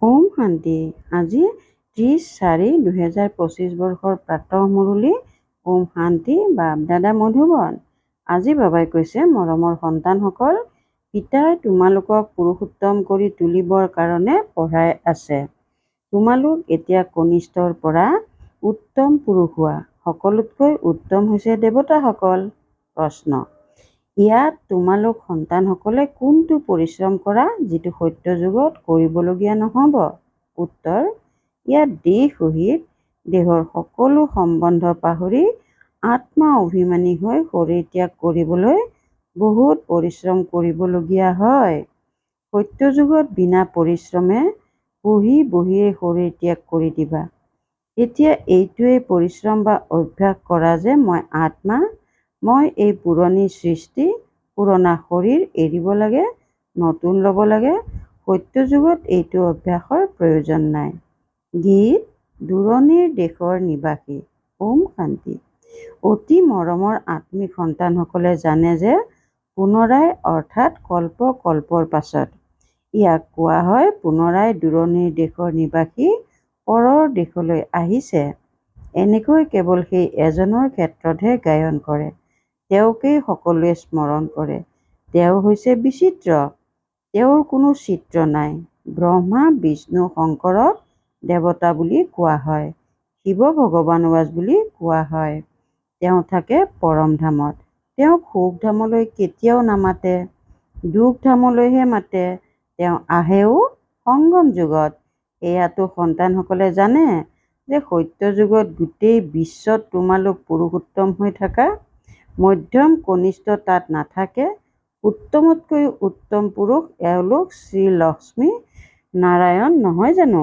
ওম শান্তি। আজি 30/4/2025 বৰ্ষৰ প্ৰাতঃ মুৰলী। ওম শান্তি। বাপ দাদা মধুবন। আজি বাবাই কৈছে, মৰমৰ সন্তানসকল, পিতাই তোমালোকক পুৰুষোত্তম কৰি তুলিবৰ কাৰণে পঢ়াই আছে। তোমালোক এতিয়া কনিষ্ঠৰ পৰা উত্তম পুৰুষ হোৱা। সকলোতকৈ উত্তম হৈছে দেৱতাসকল। প্ৰশ্ন: ইয়াত তোমালোক সন্তানসকলে কোনটো পৰিশ্ৰম কৰা যিটো সত্য যুগত কৰিবলগীয়া নহ'ব? উত্তৰ: ইয়াত দেহ সহিত দেহৰ সকলো সম্বন্ধ পাহৰি আত্মা অভিমানী হৈ শৰীৰ ত্যাগ কৰিবলৈ বহুত পৰিশ্ৰম কৰিবলগীয়া হয়। সত্য যুগত বিনা পৰিশ্ৰমে বহি বহিয়ে শৰীৰ ত্যাগ কৰি দিবা। এতিয়া এইটোৱেই পৰিশ্ৰম বা অভ্যাস কৰা যে মই আত্মা, মই এই পুৰণি সৃষ্টি, পুৰণা শৰীৰ এৰিব লাগে, নতুন ল'ব লাগে। সত্য যুগত এইটো অভ্যাসৰ প্ৰয়োজন নাই। গীত: দূৰণিৰ দেশৰ নিবাসী। ওম শান্তি। অতি মৰমৰ আত্মিক সন্তানসকলে জানে যে পুনৰাই অৰ্থাৎ কল্প কল্পৰ পাছত। ইয়াক কোৱা হয় পুনৰাই দূৰণিৰ দেশৰ নিবাসী পৰৰ দেশলৈ আহিছে। এনেকৈ কেৱল সেই এজনৰ ক্ষেত্ৰতহে গায়ন কৰে। তেওঁকেই সকলোৱে স্মৰণ কৰে। তেওঁ হৈছে বিচিত্ৰ। তেওঁৰ কোনো চিত্ৰ নাই। ব্ৰহ্মা, বিষ্ণু, শংকৰক দেৱতা বুলি কোৱা হয়। শিৱ ভগৱানৱাজ বুলি কোৱা হয়। তেওঁ থাকে পৰম ধামত। তেওঁক সুখ ধামলৈ কেতিয়াও নামাতে, দুখ ধামলৈহে মাতে। তেওঁ আহেও সংগম যুগত। এয়াতো সন্তানসকলে জানে যে সত্য যুগত গোটেই বিশ্বত তোমালোক পুৰুষোত্তম হৈ থাকা। মধ্যম কনিষ্ঠ তাত নাথাকে। উত্তমতকৈ উত্তম পুৰুষ এওঁলোক শ্ৰী লক্ষ্মী নাৰায়ণ নহয় জানো?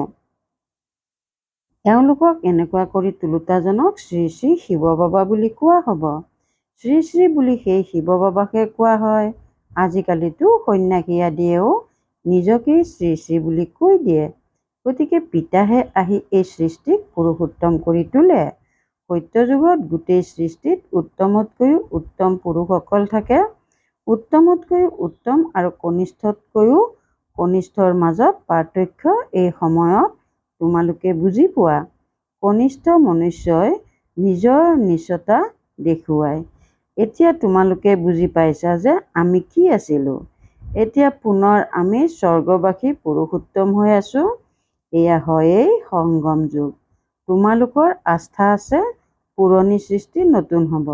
এওঁলোকক এনেকুৱা কৰি তোলোতাজনক শ্ৰী শ্ৰী শিৱ বাবা বুলি কোৱা হ'ব। শ্ৰী শ্ৰী বুলি সেই শিৱ বাবাকহে কোৱা হয়। আজিকালিতো সন্ন্যাসী আদিয়েও নিজকেই শ্ৰী শ্ৰী বুলি কৈ দিয়ে। গতিকে পিতাহে আহি এই সৃষ্টিক পুৰুষোত্তম কৰি তোলে। সত্য যুগত গোটেই সৃষ্টিত উত্তমতকৈও উত্তম পুৰুষসকল থাকে। উত্তমতকৈও উত্তম আৰু কনিষ্ঠতকৈও কনিষ্ঠৰ মাজত পাৰ্থক্য এই সময়ত তোমালোকে বুজি পোৱা। কনিষ্ঠ মনুষ্যই নিজৰ নীচতা দেখুৱায়। এতিয়া তোমালোকে বুজি পাইছা যে আমি কি আছিলোঁ। এতিয়া পুনৰ আমি স্বৰ্গবাসী পুৰুষোত্তম হৈ আছো। এয়া হয়েই সংগম যুগ। তোমালোকৰ আস্থা আছে পুৰণি সৃষ্টি নতুন হ'ব।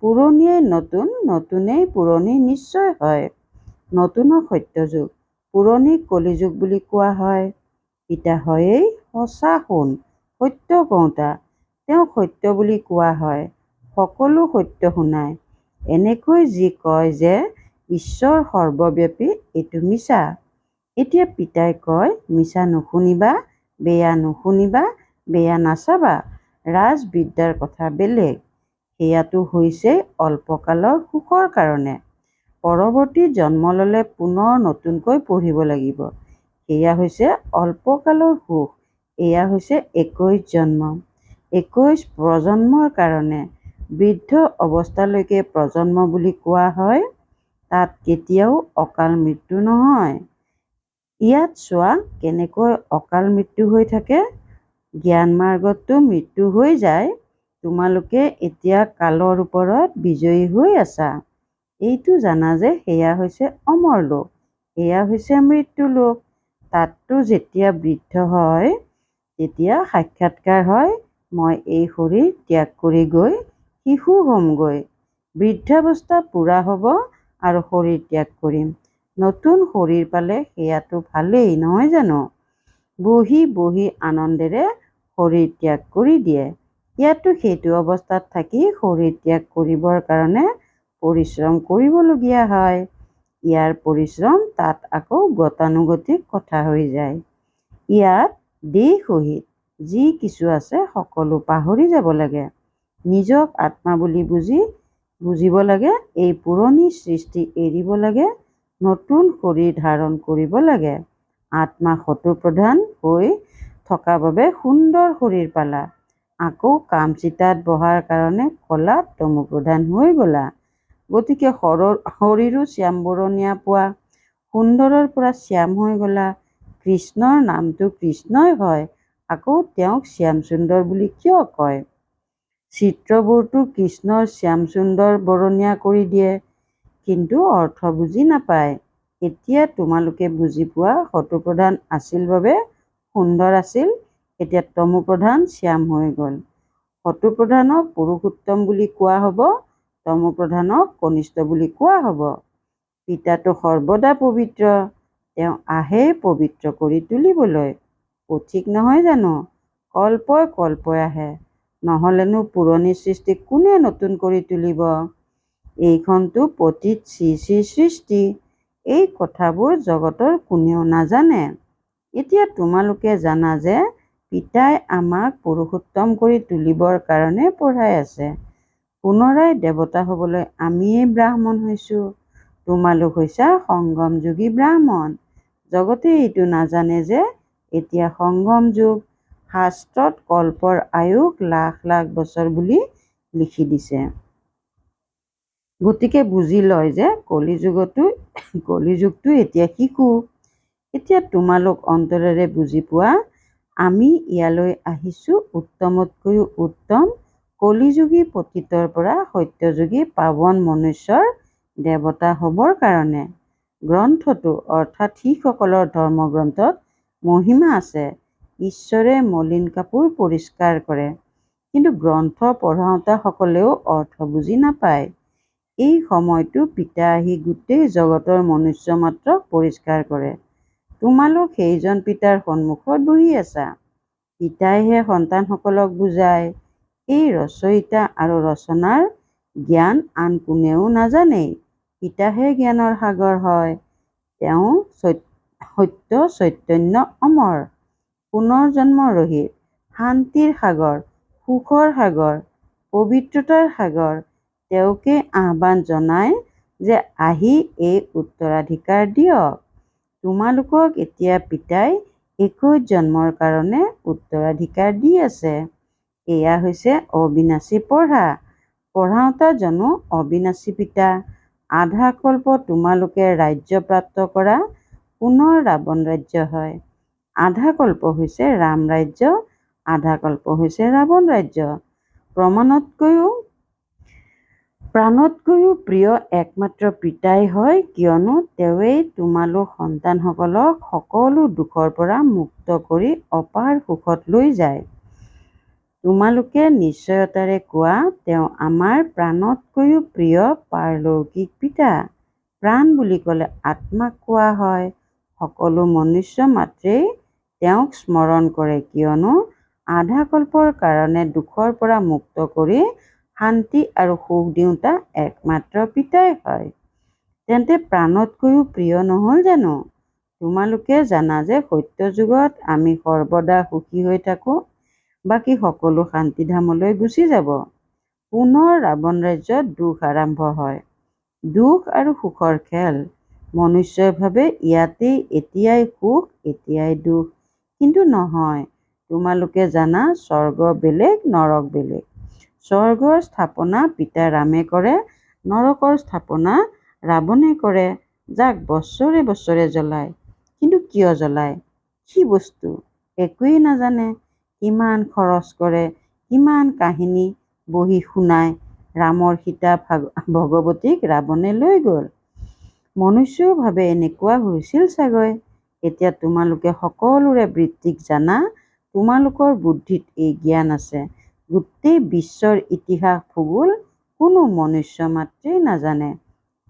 পুৰণিয়েই নতুন, নতুনেই পুৰণি নিশ্চয় হয়। নতুনক সত্য যুগ, পুৰণিক কলিযুগ বুলি কোৱা হয়। পিতা হয়েই সঁচা সোণ, সত্য কওঁতা। তেওঁক সত্য বুলি কোৱা হয়। সকলো সত্য শুনায়। এনেকৈ যি কয় যে ঈশ্বৰ সৰ্বব্যাপী, এইটো মিছা। এতিয়া পিতাই কয়, মিছা নুশুনিবা, বেয়া নুশুনিবা, বেয়া নাচাবা। ৰাজবিদ্যাৰ কথা বেলেগ। সেয়াটো হৈছে অল্পকালৰ সুখৰ কাৰণে। পৰৱৰ্তী জন্ম ল'লে পুনৰ নতুনকৈ পঢ়িব লাগিব। সেয়া হৈছে অল্পকালৰ সুখ। এয়া হৈছে 21 জন্ম। 21 প্ৰজন্মৰ কাৰণে। বৃদ্ধ অৱস্থালৈকে প্ৰজন্ম বুলি কোৱা হয়। তাত কেতিয়াও অকাল মৃত্যু নহয়। ইয়াত চোৱা কেনেকৈ অকাল মৃত্যু হৈ থাকে। জ্ঞান মাৰ্গততো মৃত্যু হৈ যায়। তোমালোকে এতিয়া কালৰ ওপৰত বিজয়ী হৈ আছা। এইটো জানা যে সেয়া হৈছে অমৰ লোক, সেয়া হৈছে মৃত্যু লোক। তাততো যেতিয়া বৃদ্ধ হয় তেতিয়া সাক্ষাৎকাৰ হয়, মই এই শৰীৰ ত্যাগ কৰি গৈ শিশু হ'মগৈ। বৃদ্ধাৱস্থা পূৰা হ'ব আৰু শৰীৰ ত্যাগ কৰিম। নতুন শৰীৰ পালে সেয়াতো ভালেই নহয় জানো? বহি বহি আনন্দেৰে শৰীৰ ত্যাগ কৰি দিয়ে। ইয়াতো সেইটো অৱস্থাত থাকি শৰীৰ ত্যাগ কৰিবৰ কাৰণে পৰিশ্ৰম কৰিবলগীয়া হয়। ইয়াৰ পৰিশ্ৰম তাত আকৌ গতানুগতিক কথা হৈ যায়। ইয়াত দেহ সহিত যি কিছু আছে সকলো পাহৰি যাব লাগে। নিজক আত্মা বুলি বুজিব লাগে। এই পুৰণি সৃষ্টি এৰিব লাগে, নতুন শৰীৰ ধাৰণ কৰিব লাগে। আত্মা শত্ৰুপ্ৰধান হৈ থকা বাবে সুন্দৰ শৰীৰ পালা। আকৌ কামচিতাত বহাৰ কাৰণে কলাত তমোপ্ৰধান হৈ গ'লা। গতিকে শৰীৰো শ্যাম বৰণীয়া পোৱা। সুন্দৰৰ পৰা শ্যাম হৈ গ'লা। কৃষ্ণৰ নামটো কৃষ্ণই হয়, আকৌ তেওঁক শ্যামসুন্দৰ বুলি কিয় কয়? চিত্ৰবোৰতো কৃষ্ণৰ শ্যামসুন্দৰ বৰণীয়া কৰি দিয়ে, কিন্তু অৰ্থ বুজি নাপায়। এতিয়া তোমালোকে বুজি পোৱা শতপ্ৰধান আছিল বাবে সুন্দৰ আছিল, এতিয়া তমোপ্ৰধান শ্যাম হৈ গ'ল। শতপ্ৰধানক পুৰুষোত্তম বুলি কোৱা হ'ব, তমোপ্ৰধানক কনিষ্ঠ বুলি কোৱা হ'ব। পিতাটো সৰ্বদা পবিত্ৰ, তেওঁ আহেই পবিত্ৰ কৰি তুলিবলৈ। পথিক নহয় জানো? কল্পই কল্পই আহে, নহ'লেনো পুৰণি সৃষ্টি কোনে নতুন কৰি তুলিব? এইখনতো পতিত শ্ৰী শ্ৰী সৃষ্টি। এই কথাবোৰ জগতৰ কোনেও নাজানে। এতিয়া তোমালোকে জানা যে পিতাই আমাক পুৰুষোত্তম কৰি তুলিবৰ কাৰণে পঢ়াই আছে। পুনৰাই দেৱতা হ'বলৈ আমিয়েই ব্ৰাহ্মণ হৈছোঁ। তোমালোক হৈছা সংগমযোগী ব্ৰাহ্মণ। জগতে এইটো নাজানে যে এতিয়া সংগম যুগ। শাস্ত্ৰত কল্পৰ আয়ুস লাখ লাখ বছৰ বুলি লিখি দিছে। গতিকে বুজি লয় যে কলিযুগটো এতিয়া শিশু। এতিয়া তোমালোক অন্তৰেৰে বুজি পোৱা, আমি ইয়ালৈ আহিছোঁ উত্তমতকৈও উত্তম কলিযুগী পতিতৰ পৰা সত্যযুগী পাৱন মনুষ্যৰ দেৱতা হ'বৰ কাৰণে। গ্ৰন্থটো অৰ্থাৎ শিখসকলৰ ধৰ্মগ্ৰন্থত মহিমা আছে। ঈশ্বৰে মলিন কাপোৰ পৰিষ্কাৰ কৰে, কিন্তু গ্ৰন্থ পঢ়াওঁতাসকলেও অৰ্থ বুজি নাপায়। এই সময়তো পিতা আহি গোটেই জগতৰ মনুষ্য মাত্ৰক পৰিষ্কাৰ কৰে। তোমালোক সেইজন পিতাৰ সন্মুখত বহি আছা। পিতাইহে সন্তানসকলক বুজায়। এই ৰচয়িতা আৰু ৰচনাৰ জ্ঞান আন কোনেও নাজানেই। পিতাহে জ্ঞানৰ সাগৰ হয়। তেওঁ সত্য চৈতন্য অমৰ, পুনৰ্জন্ম ৰহিত, শান্তিৰ সাগৰ, সুখৰ সাগৰ, পবিত্ৰতাৰ সাগৰ। তেওঁকে আহ্বান জনাই যে আহি এই উত্তৰাধিকাৰ দিয়ক। তোমালোকক এতিয়া পিতাই 21 জন্মৰ কাৰণে উত্তৰাধিকাৰ দি আছে। এয়া হৈছে অবিনাশী পঢ়া। পঢ়াওঁতাজনো অবিনাশী পিতা। আধা কল্প তোমালোকে ৰাজ্য প্ৰাপ্ত কৰা, পুনৰ ৰাৱণ ৰাজ্য হয়। আধা কল্প হৈছে ৰাম ৰাজ্য, আধা কল্প হৈছে ৰাৱণ ৰাজ্য। প্ৰাণতকৈও প্ৰিয় একমাত্ৰ পিতাই হয়, কিয়নো তেওঁৱেই তোমালোক সন্তানসকলক সকলো দুখৰ পৰা মুক্ত কৰি অপাৰ সুখত লৈ যায়। তোমালোকে নিশ্চয়তাৰে কোৱা, তেওঁ আমাৰ প্ৰাণতকৈও প্ৰিয় পাৰলৌকিক পিতা। প্ৰাণ বুলি ক'লে আত্মাক কোৱা হয়। সকলো মনুষ্য মাত্ৰেই তেওঁক স্মৰণ কৰে, কিয়নো আধা কল্পৰ কাৰণে দুখৰ পৰা মুক্ত কৰি শান্তি আৰু সুখ দিওঁতা একমাত্ৰ পিতাই হয়। তেন্তে প্ৰাণতকৈও প্ৰিয় নহ'ল জানো? তোমালোকে জানা যে সত্যযুগত আমি সৰ্বদা সুখী হৈ থাকোঁ, বাকী সকলো শান্তিধামলৈ গুচি যাব। পুনৰ ৰাৱণ ৰাজ্যত দুখ আৰম্ভ হয়। দুখ আৰু সুখৰ খেল। মনুষ্যই ভাবে ইয়াতেই এতিয়াই সুখ, এতিয়াই দুখ, কিন্তু নহয়। তোমালোকে জানা স্বৰ্গ বেলেগ, নৰক বেলেগ। স্বৰ্গৰ স্থাপনা পিতা ৰামে কৰে, নৰকৰ স্থাপনা ৰাৱণে কৰে, যাক বছৰে বছৰে জ্বলায়। কিন্তু কিয় জ্বলায়? কি বস্তু? একোৱেই নাজানে। কিমান খৰচ কৰে, কিমান কাহিনী বহি শুনায়। ৰামৰ সীতা ভগৱতীক ৰাৱণে লৈ গ'ল। মনুষ্যও ভাবে এনেকুৱা হৈছিল চাগৈ। এতিয়া তোমালোকে সকলোৰে বৃত্তিক জানা, তোমালোকৰ বুদ্ধিত এই জ্ঞান আছে। গোটেই বিশ্বৰ ইতিহাস ভূগোল কোনো মনুষ্য মাত্ৰেই নাজানে,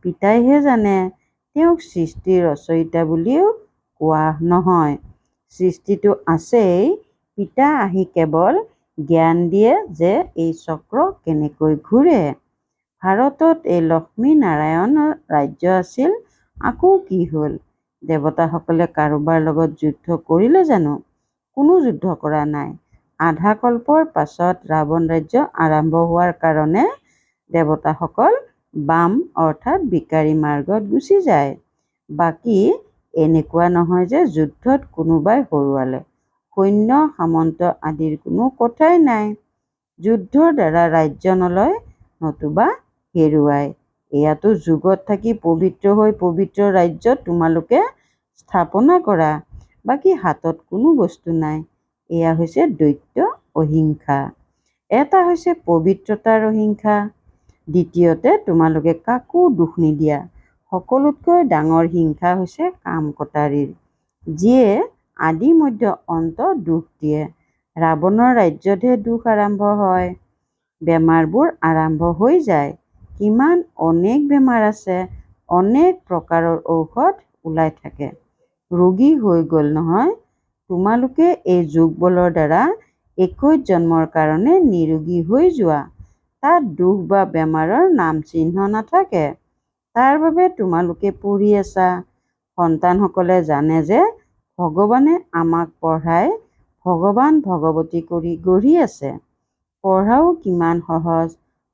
পিতাইহে জানে। তেওঁক সৃষ্টিৰ ৰচয়িতা বুলিও কোৱা নহয়। সৃষ্টিটো আছেই, পিতা আহি কেৱল জ্ঞান দিয়ে যে এই চক্ৰ কেনেকৈ ঘূৰে। ভাৰতত এই লক্ষ্মী নাৰায়ণৰ ৰাজ্য আছিল, আকৌ কি হ'ল? দেৱতাসকলে কাৰোবাৰ লগত যুদ্ধ কৰিলে জানো? কোনো যুদ্ধ কৰা নাই। আধা কল্পৰ পাছত ৰাৱণ ৰাজ্য আৰম্ভ হোৱাৰ কাৰণে দেৱতাসকল বাম অৰ্থাৎ বিকাৰী মাৰ্গত গুচি যায়। বাকী এনেকুৱা নহয় যে যুদ্ধত কোনোবাই হৰুৱালে। সৈন্য সামন্ত আদিৰ কোনো কথাই নাই। যুদ্ধৰ দ্বাৰা ৰাজ্য নলয়, নতুবা হেৰুৱায়। এয়াতো যুগত থাকি পবিত্ৰ হৈ পবিত্ৰ ৰাজ্য তোমালোকে স্থাপনা কৰা। বাকী হাতত কোনো বস্তু নাই। এয়া হৈছে দৈত্য অহিংসা। এটা হৈছে পবিত্ৰতাৰ অহিংসা। দ্বিতীয়তে তোমালোকে কাকো দুখ নিদিয়া। সকলোতকৈ ডাঙৰ হিংসা হৈছে কাম কটাৰীৰ, যিয়ে আদি মধ্য অন্ত দুখ দিয়ে। ৰাৱণৰ ৰাজ্যতহে দুখ আৰম্ভ হয়। বেমাৰবোৰ আৰম্ভ হৈ যায়। কিমান অনেক বেমাৰ আছে, অনেক প্ৰকাৰৰ ঔষধ ওলাই থাকে। ৰোগী হৈ গ'ল নহয়। তোমালোকে এই যোগ বলৰ দ্বাৰা 21 জন্মৰ কাৰণে নিৰোগী হৈ যোৱা। তাত দুখ বা বেমাৰৰ নাম চিহ্ন নাথাকে। তাৰ বাবে তোমালোকে পঢ়ি আছা। সন্তানসকলে জানে যে ভগৱানে আমাক পঢ়াই ভগৱান ভগৱতী কৰি গঢ়ি আছে। পঢ়াও কিমান সহজ।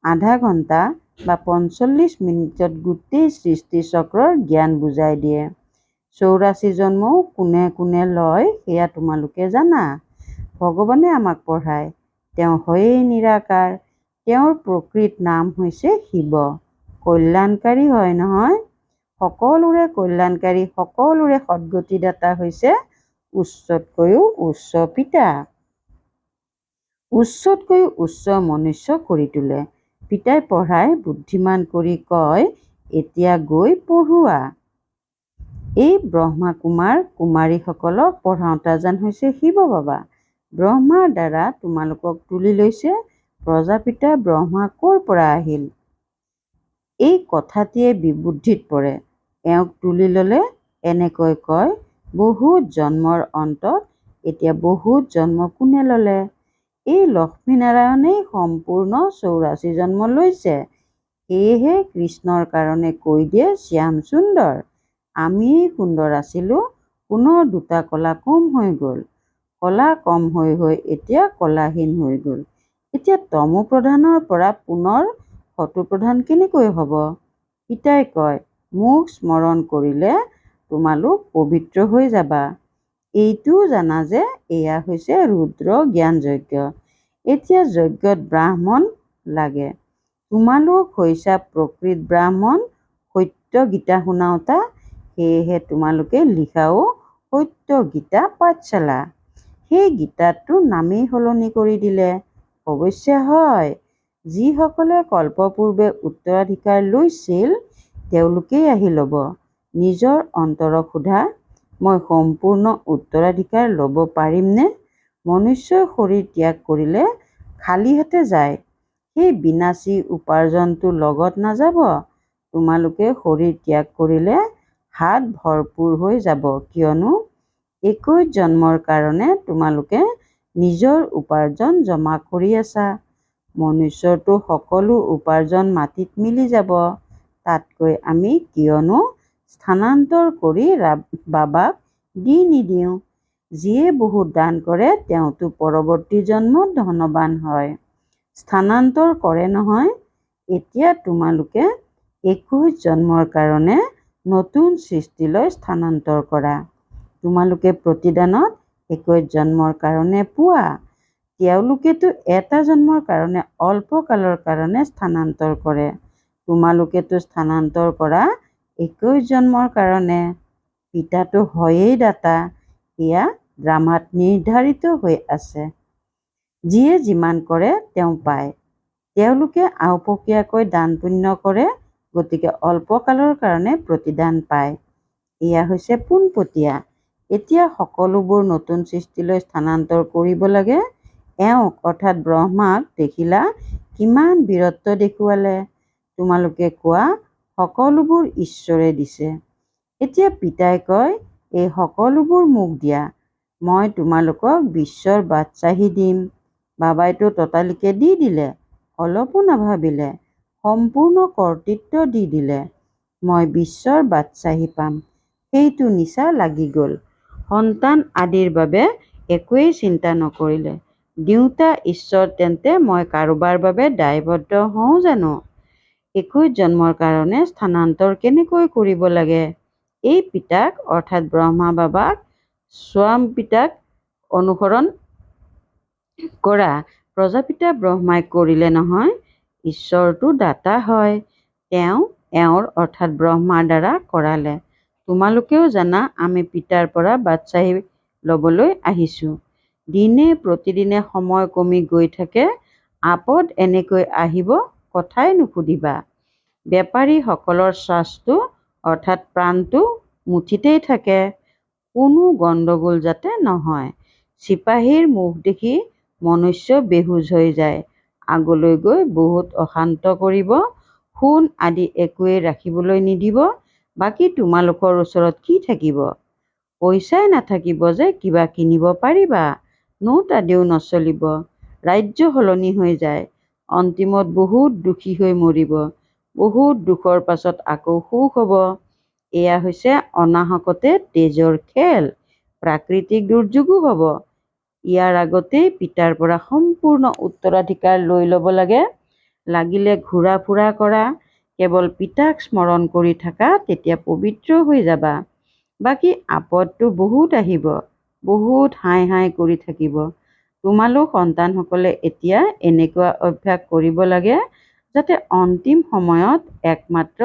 আধা ঘণ্টা বা 45 মিনিটত গোটেই সৃষ্টি চক্ৰৰ জ্ঞান বুজাই দিয়ে। 84 জন্মও কোনে কোনে লয় সেয়া তোমালোকে জানা। ভগৱানে আমাক পঢ়ায়। তেওঁ হয়েই নিৰাকাৰ। তেওঁৰ প্ৰকৃত নাম হৈছে শিৱ। কল্যাণকাৰী হয় নহয়। সকলোৰে কল্যাণকাৰী, সকলোৰে সদ্গতিদাতা হৈছে উচ্চতকৈও উচ্চ পিতা। উচ্চতকৈও উচ্চ মনুষ্য কৰি তোলে। পিতাই পঢ়াই বুদ্ধিমান কৰি কয়, এতিয়া গৈ পঢ়োৱা। এই ব্ৰহ্মা কুমাৰ কুমাৰীসকলক পঢ়াওঁতা যেন হৈছে শিৱ বাবা। ব্ৰহ্মাৰ দ্বাৰা তোমালোকক তুলি লৈছে। প্ৰজাপিতা ব্ৰহ্মা ক'ৰ পৰা আহিল? এই কথাটিয়ে বিবুদ্ধিত পৰে। এওঁক তুলি ল'লে এনেকৈ কয়, বহুত জন্মৰ অন্তত এতিয়া বহুত জন্ম কোনে ল'লে? এই লক্ষ্মীনাৰায়ণেই সম্পূৰ্ণ 84 জন্ম লৈছে। সেয়েহে কৃষ্ণৰ কাৰণে কৈ দিয়ে শ্যাম সুন্দৰ। আমিয়েই সুন্দৰ আছিলোঁ, পুনৰ দুটা কলা কম হৈ গ'ল। কলা কম হৈ হৈ এতিয়া কলাহীন হৈ গ'ল। এতিয়া তমো প্ৰধানৰ পৰা পুনৰ সতো প্ৰধান কেনেকৈ হ'ব? পিতাই কয়, মোক স্মৰণ কৰিলে তোমালোক পবিত্ৰ হৈ যাবা। এইটোও জানা যে এয়া হৈছে ৰুদ্ৰ জ্ঞান যজ্ঞ। এতিয়া যজ্ঞত ব্ৰাহ্মণ লাগে। তোমালোক হৈছা প্ৰকৃত ব্ৰাহ্মণ, সত্য গীতা শুনাওতা। সেয়েহে তোমালোকে লিখাও সত্য গীতা পাঠশালা। সেই গীতাটোৰ নামেই সলনি কৰি দিলে। অৱশ্যে হয়, যিসকলে কল্পপূৰ্বে উত্তৰাধিকাৰ লৈছিল তেওঁলোকেই আহি ল'ব। নিজৰ অন্তৰক সোধা, মই সম্পূৰ্ণ উত্তৰাধিকাৰ ল'ব পাৰিমনে? মনুষ্যই শৰীৰ ত্যাগ কৰিলে খালী হাতে যায়। সেই বিনাশী উপাৰ্জনটো লগত নাযাব। তোমালোকে শৰীৰ ত্যাগ কৰিলে হাত ভৰপূৰ হৈ যাব। কিয়নো 21 জন্মৰ কাৰণে তোমালোকে নিজৰ উপাৰ্জন জমা কৰি আছা। মনুষ্যৰতো সকলো উপাৰ্জন মাটিত মিলি যাব। তাতকৈ আমি কিয়নো স্থানান্তৰ কৰি বাবাক দি নিদিওঁ? যিয়ে বহুত দান কৰে তেওঁতো পৰৱৰ্তী জন্মত ধনৱান হয়। স্থানান্তৰ কৰে নহয়। এতিয়া তোমালোকে 21 জন্মৰ কাৰণে নতুন সৃষ্টিলৈ স্থানান্তৰ কৰা। তোমালোকে প্ৰতিদানত 21 জন্মৰ কাৰণে পোৱা। তেওঁলোকেতো এটা জন্মৰ কাৰণে অল্প কালৰ কাৰণে স্থানান্তৰ কৰে। তোমালোকেতো স্থানান্তৰ কৰা 21 জন্মৰ কাৰণে। পিতাটো হয়েই দাতা। এয়া ড্ৰামাত নিৰ্ধাৰিত হৈ আছে। যিয়ে যিমান কৰে তেওঁ পায়। তেওঁলোকে আওপকীয়াকৈ দান পুণ্য কৰে, গতিকে অল্প কালৰ কাৰণে প্ৰতিদান পায়। এয়া হৈছে পোনপটীয়া। এতিয়া সকলোবোৰ নতুন সৃষ্টিলৈ স্থানান্তৰ কৰিব লাগে। এওঁক অৰ্থাৎ ব্ৰহ্মাক দেখিলা কিমান বীৰত্ব দেখুৱালে। তোমালোকে কোৱা সকলোবোৰ ঈশ্বৰে দিছে। এতিয়া পিতাই কয়, এই সকলোবোৰ মোক দিয়া। মই তোমালোকক বিশ্বৰ বাদশ্বাহী দিম। বাবাইতো ততালিকে দি দিলে, অলপো নাভাবিলে, সম্পূৰ্ণ কৰ্তৃত্ব দি দিলে। মই বিশ্বৰ বাদশ্বাহী পাম, সেইটো নিচা লাগি গ'ল। সন্তান আদিৰ বাবে একোৱেই চিন্তা নকৰিলে। দিওঁতা ঈশ্বৰ, তেন্তে মই কাৰোবাৰ বাবে দায়বদ্ধ হওঁ জানো? 21 জন্মৰ কাৰণে স্থানান্তৰ কেনেকৈ কৰিব লাগে? এই পিতাক অৰ্থাৎ ব্ৰহ্মা বাবাক, স্বয়ং পিতাক অনুসৰণ কৰা। প্ৰজাপিতা ব্ৰহ্মাই কৰিলে নহয়। ঈশ্বৰটো দাতা হয়। তেওঁ এওঁৰ অৰ্থাৎ ব্ৰহ্মাৰ দ্বাৰা কৰালে। তোমালোকেও জানা আমি পিতাৰ পৰা বাদশ্বাহী ল'বলৈ আহিছোঁ। দিনে প্ৰতিদিনে সময় কমি গৈ থাকে। আপদ এনেকৈ আহিব, কথাই নুসুধিবা। বেপাৰীসকলৰ শ্বাসটো অৰ্থাৎ প্ৰাণটো মুঠিতেই থাকে, কোনো গণ্ডগোল যাতে নহয়। চিপাহীৰ মুখ দেখি মনুষ্য বেহুজ হৈ যায়। আগলৈ গৈ বহুত অশান্ত কৰিব। সোণ আদি একোৱেই ৰাখিবলৈ নিদিব। বাকী তোমালোকৰ ওচৰত কি থাকিব? পইচাই নাথাকিব যে কিবা কিনিব পাৰিবা। নোট আদিও নচলিব। ৰাজ্য সলনি হৈ যায়। অন্তিমত বহুত দুখী হৈ মৰিব। বহুত দুখৰ পাছত আকৌ সুখ হ'ব। এয়া হৈছে অনাহকতে তেজৰ খেল। প্ৰাকৃতিক দুৰ্যোগো হ'ব। ইয়াৰ আগতেই পিতাৰ পৰা সম্পূৰ্ণ উত্তৰাধিকাৰ লৈ ল'ব লাগে। লাগিলে ঘূৰা ফুৰা কৰা, কেৱল পিতাক স্মৰণ কৰি থাকা, তেতিয়া পবিত্ৰ হৈ যাবা। বাকী আপদটো বহুত আহিব, বহুত হাই হাই কৰি থাকিব। তোমালোক সন্তানসকলে এতিয়া এনেকুৱা অভ্যাস কৰিব লাগে যাতে অন্তিম সময়ত একমাত্ৰ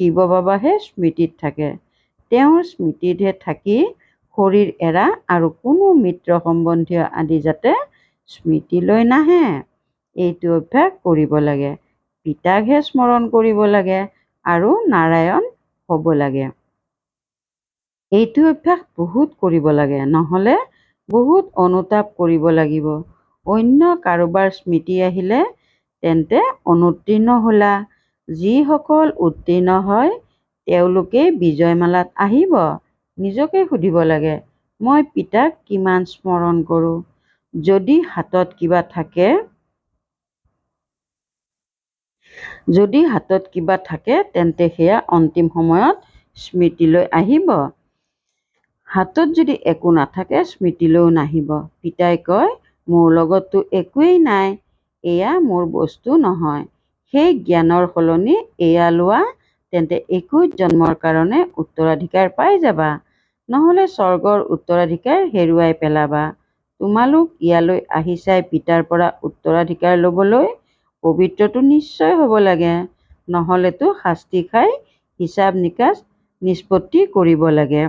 শিৱ বাবাহে স্মৃতিত থাকে। তেওঁৰ স্মৃতিতহে থাকি শৰীৰ এৰা আৰু কোনো মিত্ৰ সম্বন্ধীয় আদি যাতে স্মৃতিলৈ নাহে, এইটো অভ্যাস কৰিব লাগে। পিতাকহে স্মৰণ কৰিব লাগে আৰু নাৰায়ণ হ'ব লাগে। এইটো অভ্যাস বহুত কৰিব লাগে, নহ'লে বহুত অনুতাপ কৰিব লাগিব। অন্য কাৰোবাৰ স্মৃতি আহিলে তেন্তে অনুত্তীৰ্ণ হ'লা। যিসকল উত্তীৰ্ণ হয় তেওঁলোকেই বিজয়মালাত আহিব। নিজকে সুধিব লাগে, মই পিতাক কিমান স্মৰণ কৰোঁ। যদি হাতত কিবা থাকে তেন্তে সেয়া অন্তিম সময়ত স্মৃতিলৈ আহিব। হাতত যদি একো নাথাকে স্মৃতিলৈও নাহিব। পিতাই কয়, মোৰ লগততো একোৱেই নাই, এয়া মোৰ বস্তু নহয়। সেই জ্ঞানৰ সলনি এয়া লোৱা, তেন্তে 21 জন্মৰ কাৰণে উত্তৰাধিকাৰ পাই যাবা। নহ'লে স্বৰ্গৰ উত্তৰাধিকাৰ হেৰুৱাই পেলাবা। তোমালোক ইয়ালৈ আহিছাই পিতাৰ পৰা উত্তৰাধিকাৰ ল'বলৈ। পবিত্ৰটো নিশ্চয় হ'ব লাগে, নহ'লেতো শাস্তি খাই হিচাপ নিকাচ নিষ্পত্তি কৰিব লাগে।